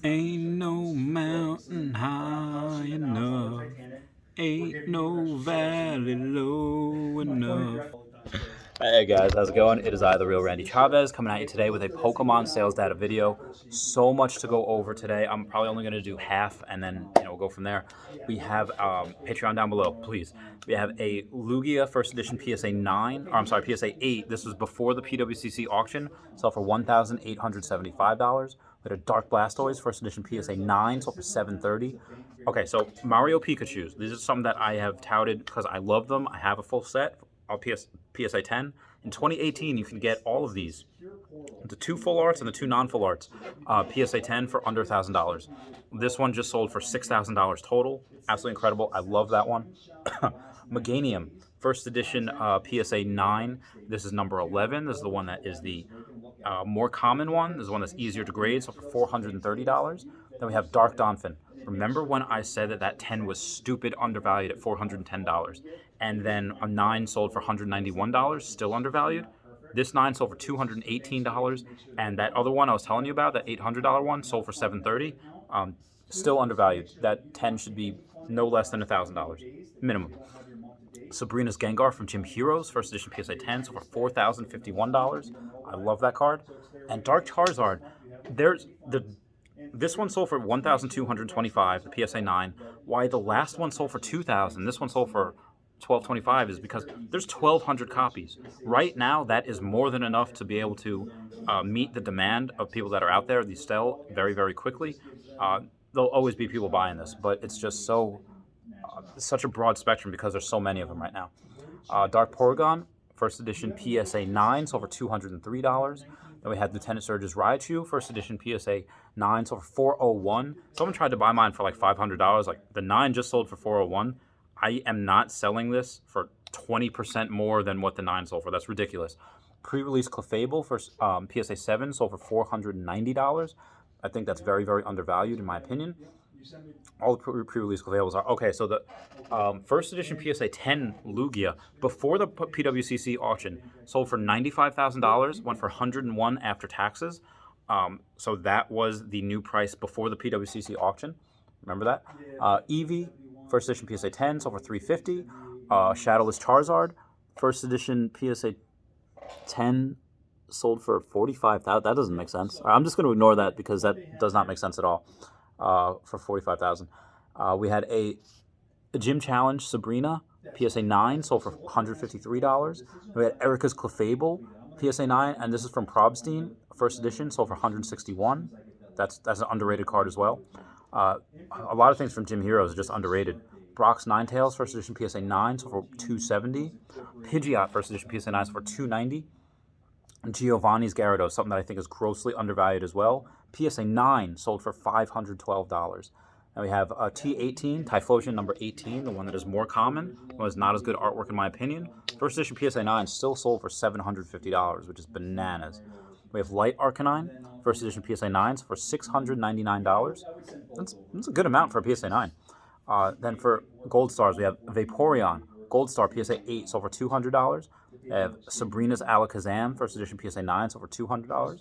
Ain't no mountain high enough. Ain't no valley low enough. Hey guys, how's it going? It is I, the real Randy Chavez, coming at you today with a Pokemon sales data video. So much to go over today. I'm probably only going to do half, and then we'll go from there. We have Patreon down below, please. We have a Lugia First Edition PSA 9, or I'm sorry, PSA 8. This was before the PWCC auction, sold for $1,875. We had a Dark Blastoise First Edition PSA 9, sold for $730. Okay, so Mario Pikachus. These are some that I have touted because I love them. I have a full set. PSA 10. In 2018, you can get all of these, the two full arts and the two non-full arts, PSA 10 for under $1,000. This one just sold for $6,000 total. Absolutely incredible. I love that one. Meganium, first edition PSA 9. This is number 11. This is the one that is the more common one. This is one that's easier to grade, so for $430. Then we have Dark Donphin. Remember when I said that 10 was stupid undervalued at $410? And then a 9 sold for $191, still undervalued. This 9 sold for $218, and that other one I was telling you about, that $800 one, sold for $730, still undervalued. That 10 should be no less than $1,000 minimum. Sabrina's Gengar from Gym Heroes, first edition PSA 10, sold for $4,051. I love that card. And Dark Charizard, this one sold for $1,225, the PSA 9. Why the last one sold for $2,000, this one sold for $1,225 is because there's 1,200 copies. Right now, that is more than enough to be able to meet the demand of people that are out there. These sell very, very quickly. There'll always be people buying this, but it's just such a broad spectrum because there's so many of them right now. Dark Porygon, first edition PSA 9, sold for $203. Then we had Lieutenant Surge's Raichu, first edition PSA 9, sold for $401. Someone tried to buy mine for like $500. Like, the 9 just sold for $401. I am not selling this for 20% more than what the 9 sold for. That's ridiculous. Pre-release Clefable for PSA 7 sold for $490. I think that's very, very undervalued in my opinion. All the pre-release Clefables are. Okay, so the first edition PSA 10 Lugia, before the PWCC auction, sold for $95,000, went for $101 after taxes. So that was the new price before the PWCC auction. Remember that? Eevee, first edition PSA 10, sold for $350. Shadowless Charizard, first edition PSA 10, sold for $45,000. That doesn't make sense. I'm just going to ignore that because that does not make sense at all. For $45,000. We had a Gym Challenge Sabrina, PSA 9, sold for $153. We had Erica's Clefable, PSA 9, and this is from Probstein, first edition, sold for $161. That's an underrated card as well. A lot of things from Gym Heroes are just underrated. Brock's Ninetales, first edition PSA 9, sold for $270. Pidgeot, first edition PSA 9, sold for $290. And Giovanni's Gyarados, something that I think is grossly undervalued as well. PSA 9 sold for $512. Now we have T18, Typhlosion number 18, the one that is more common, the one that's not as good artwork in my opinion. First edition PSA 9 still sold for $750, which is bananas. We have Light Arcanine, first edition PSA 9s for $699. That's a good amount for a PSA 9. Then for Gold Stars, we have Vaporeon, Gold Star PSA 8 sold for $200. We have Sabrina's Alakazam, first edition PSA 9, sold for $200.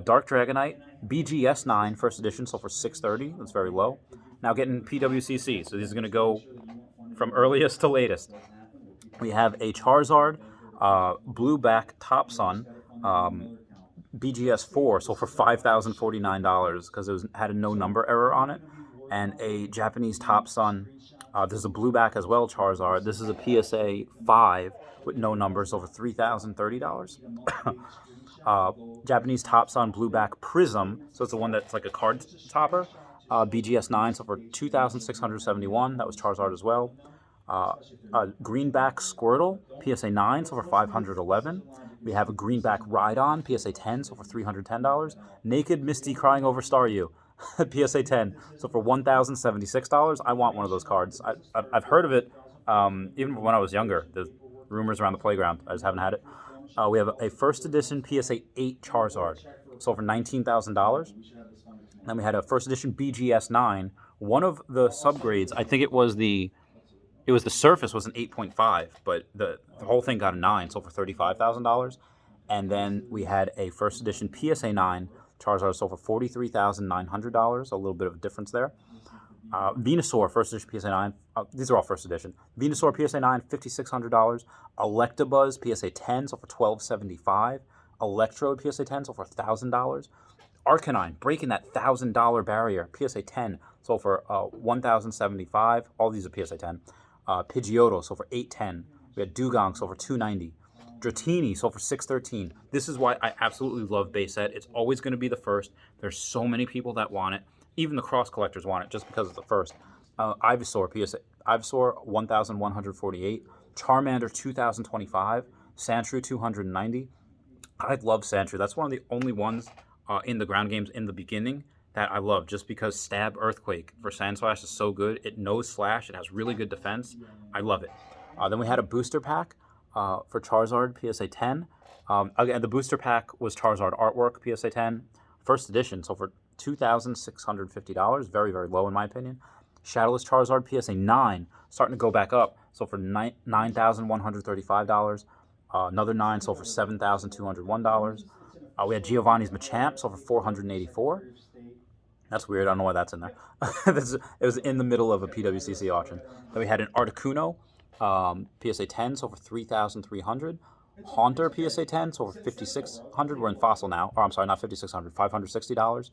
Dark Dragonite, BGS 9, first edition, sold for $630. That's very low. Now getting PWCC, so these are going to go from earliest to latest. We have a Charizard, Blueback Top Sun, BGS 4, sold for $5,049 because it had a no number error on it. And a Japanese Top Sun, there's a Blueback as well, Charizard. This is a PSA 5 with no numbers, over $3,030. Japanese Top Sun Blueback Prism, so it's the one that's like a card topper. BGS 9, so for $2,671. That was Charizard as well. Greenback Squirtle, PSA 9, so for $511. We have a Greenback Rhydon, PSA 10, so for $310. Naked Misty Crying Over Staryu, PSA 10, so for $1,076. I want one of those cards. I've heard of it even when I was younger. There's rumors around the playground. I just haven't had it. We have a first edition PSA 8 Charizard, sold for $19,000. Then we had a first edition BGS 9. One of the subgrades, I think it was the surface was an 8.5, but the whole thing got a 9, sold for $35,000. And then we had a first edition PSA 9 Charizard sold for $43,900. A little bit of a difference there. Venusaur, first edition PSA 9. These are all first edition. Venusaur PSA 9, $5,600. Electabuzz PSA 10 sold for $1,275. Electrode PSA 10 sold for $1,000. Arcanine breaking that $1,000 barrier. PSA 10 sold for $1,075. All these are PSA 10. Pidgeotto sold for $810. We had Dugong sold for $290. Dratini sold for $613. This is why I absolutely love base set. It's always going to be the first. There's so many people that want it. Even the cross collectors want it just because it's the first. Ivysaur PSA. Ivysaur $1,148. Charmander $2,025. Sandshrew $290. I love Sandshrew. That's one of the only ones in the ground games in the beginning that I love, just because Stab Earthquake for Sandslash is so good. It knows Slash. It has really good defense. I love it. Then we had a booster pack for Charizard PSA 10. Again, the booster pack was Charizard artwork PSA 10. First edition, so for $2,650. Very, very low in my opinion. Shadowless Charizard PSA 9, starting to go back up. So for $9,135. Another 9 sold for $7,201. We had Giovanni's Machamp sold for $484. That's weird. I don't know why that's in there. It was in the middle of a PWCC auction. Then we had an Articuno PSA 10 sold for $3,300. Haunter PSA 10 sold for $5,600. We're in Fossil now. Or I'm sorry, not $5,600. $560.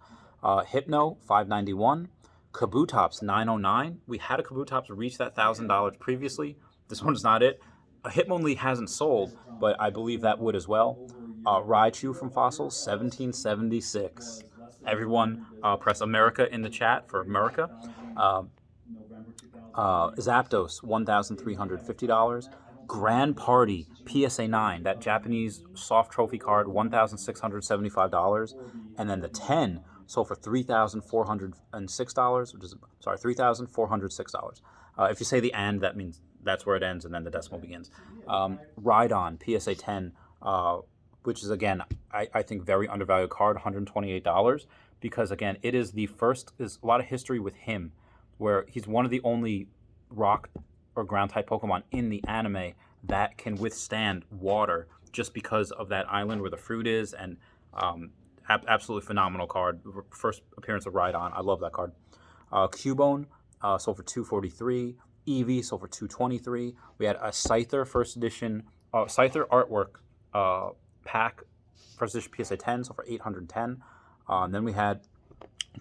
Hypno $591. Kabutops $909. We had a Kabutops reach that $1,000 previously. This one's not it. A Hitmonlee hasn't sold, but I believe that would as well. Raichu from Fossil, $1,776. Everyone press America in the chat for America. Zapdos, $1,350. Grand Party, PSA 9, that Japanese soft trophy card, $1,675. And then the 10 sold for $3,406, which is, $3,406. If you say the and, that means that's where it ends and then the decimal begins. Rhydon, PSA 10, which is, again, I think very undervalued card, $128, because, again, it is the first, there's a lot of history with him, where he's one of the only rock or ground-type Pokemon in the anime that can withstand water just because of that island where the fruit is, and absolutely phenomenal card. First appearance of Rhydon. I love that card. Cubone sold for $243. Eevee sold for $223. We had a Scyther first edition, Scyther artwork pack, first edition PSA 10, sold for $810. Then we had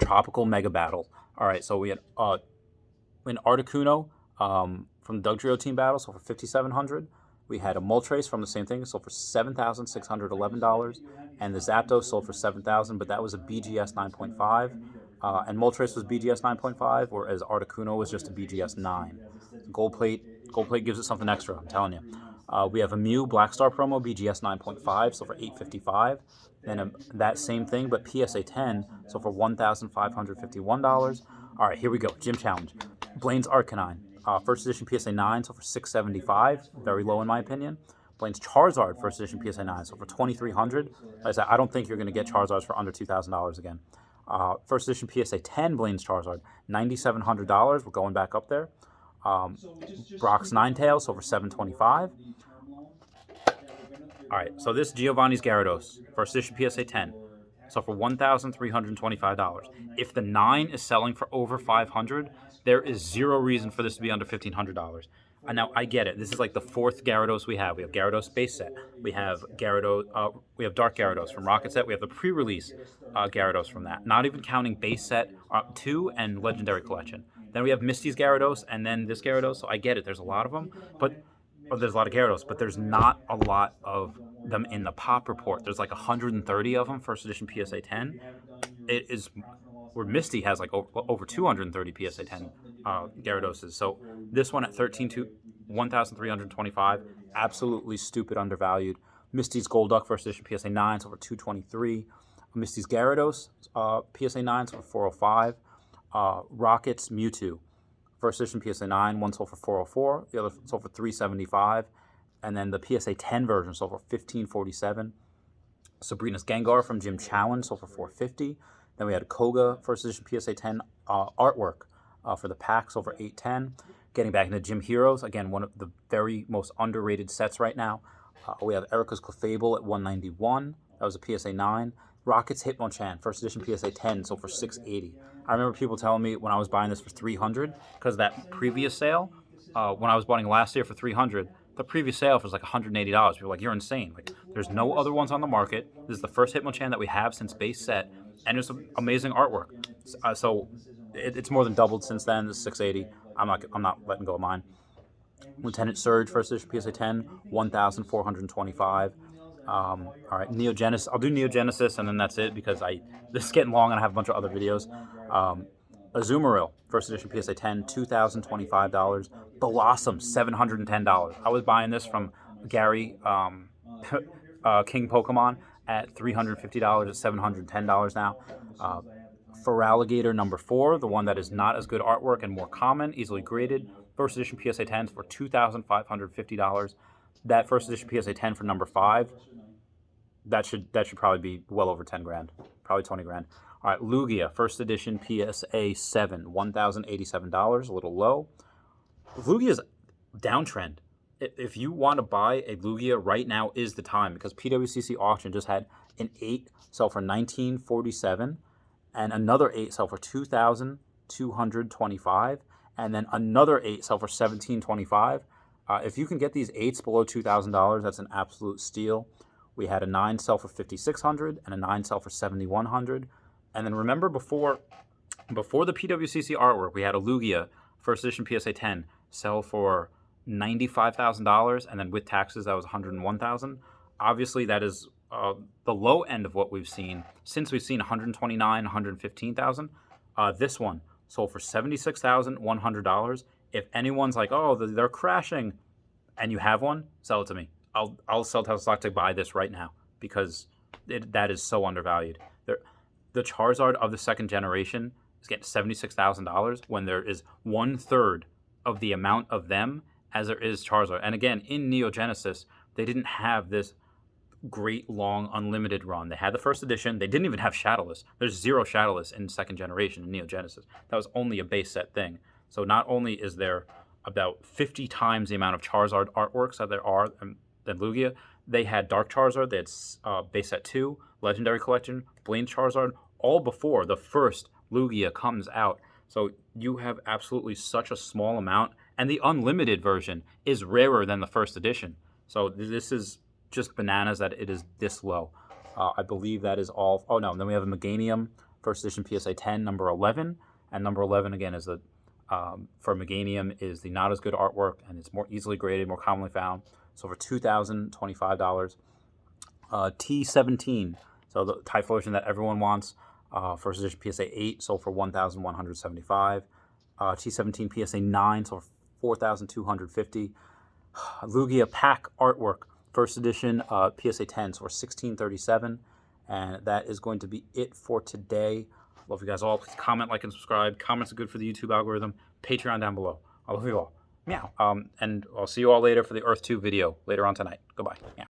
Tropical Mega Battle. All right, so we had an Articuno from the Dugtrio Team Battle, sold for $5,700. We had a Moltres from the same thing, sold for $7,611. And the Zapdos sold for $7,000, but that was a BGS 9.5. And Moltres was BGS 9.5, whereas Articuno was just a BGS 9. Gold plate gives it something extra, I'm telling you. We have a Mew Black Star promo, BGS 9.5, sold for $855. Then that same thing, but PSA 10, sold for $1,551. All right, here we go. Gym Challenge. Blaine's Arcanine. First edition PSA 9, sold for $675. Very low in my opinion. Blaine's Charizard, first edition PSA 9, sold for $2,300. Like I said, I don't think you're going to get Charizards for under $2,000 again. First edition PSA 10 Blaine's Charizard, $9,700. We're going back up there. Brock's Ninetales, sold for $725. All right, so this Giovanni's Gyarados, first edition PSA 10, sold for $1,325. If the 9 is selling for over $500, there is zero reason for this to be under $1,500. And now I get it. This is like the fourth Gyarados we have. We have Gyarados base set. We have Gyarados. We have Dark Gyarados from Rocket Set. We have the pre-release Gyarados from that. Not even counting base set 2 and Legendary Collection. Then we have Misty's Gyarados and then this Gyarados. So I get it. There's a lot of them, there's a lot of Gyarados, but there's not a lot of them in the pop report. There's like 130 of them. First edition PSA 10. It is where Misty has like over 230 PSA 10 Gyaradoses. So this one at $1,325, absolutely stupid undervalued. Misty's Golduck first edition PSA 9 sold for $223. Misty's Gyarados PSA 9 sold for $405. Rocket's Mewtwo first edition PSA 9, one sold for $404, the other sold for $375, and then the PSA 10 version sold for $1547. Sabrina's Gengar from Gym Challenge sold for $450. Then we had Koga first edition PSA 10 artwork for the pack, sold for $810. Getting back into Gym Heroes, again, one of the very most underrated sets right now. We have Erica's Clefable at $191. That was a PSA 9. Rockets Hitmonchan, first edition PSA 10, sold for $680. I remember people telling me when I was buying this for $300, because that previous sale, when I was buying last year for $300, the previous sale was like $180. People were like, you're insane. Like, there's no other ones on the market. This is the first Hitmonchan that we have since base set, and there's some amazing artwork. So it's more than doubled since then. This is $680. I'm not letting go of mine. Lieutenant Surge, first edition PSA 10, $1,425. All right, Neogenesis. I'll do Neogenesis, and then that's it, because this is getting long, and I have a bunch of other videos. Azumarill, first edition PSA 10, $2,025. Blossom, $710. I was buying this from Gary, King Pokemon, at $350 at $710 now. Feraligatr number 4, the one that is not as good artwork and more common, easily graded. First edition PSA 10s for $2,550. That first edition PSA 10 for number 5, that should probably be well over 10 grand, probably 20 grand. All right, Lugia, first edition PSA 7, $1,087, a little low. Lugia's downtrend. If you want to buy a Lugia right now is the time, because PWCC auction just had an 8 sell for $1,947, and another 8 sell for $2,225, and then another 8 sell for $1,725. If you can get these 8s below $2,000, that's an absolute steal. We had a 9 sell for $5,600 and a 9 sell for $7,100. And then remember, before the PWCC artwork, we had a Lugia first edition PSA 10 sell for $95,000, and then with taxes that was $101,000. Obviously, that is the low end of what we've seen since we've seen $129,000, $115,000. This one sold for $76,100. If anyone's like, oh, they're crashing, and you have one, sell it to me. I'll sell Tesla stock to buy this right now, because that is so undervalued. The Charizard of the second generation is getting $76,000 when there is 1/3 of the amount of them as there is Charizard. And again, in Neogenesis, they didn't have this great long unlimited run. They had the first edition. They didn't even have Shadowless. There's 0 Shadowless in second generation in Neogenesis. That was only a base set thing. So not only is there about 50 times the amount of Charizard artworks that there are than Lugia, they had Dark Charizard, they had base set 2, Legendary Collection, Blaine Charizard, all before the first Lugia comes out. So you have absolutely such a small amount, and the unlimited version is rarer than the first edition. So this is just bananas that it is this low. I believe that is all. Oh no, and then we have a Meganium first edition PSA 10 number 11, and number 11 again is for Meganium is the not as good artwork, and it's more easily graded, more commonly found. So for $2,025. T17, so the Typhlosion that everyone wants. First edition PSA 8 sold for $1,175. T17 PSA 9 sold for $4,250. Lugia pack artwork first edition PSA 10 sold for $1,637. And that is going to be it for today. Love you guys all. Please comment, like, and subscribe. Comments are good for the YouTube algorithm. Patreon down below. I love you all. Meow. And I'll see you all later for the Earth 2 video later on tonight. Goodbye. Meow.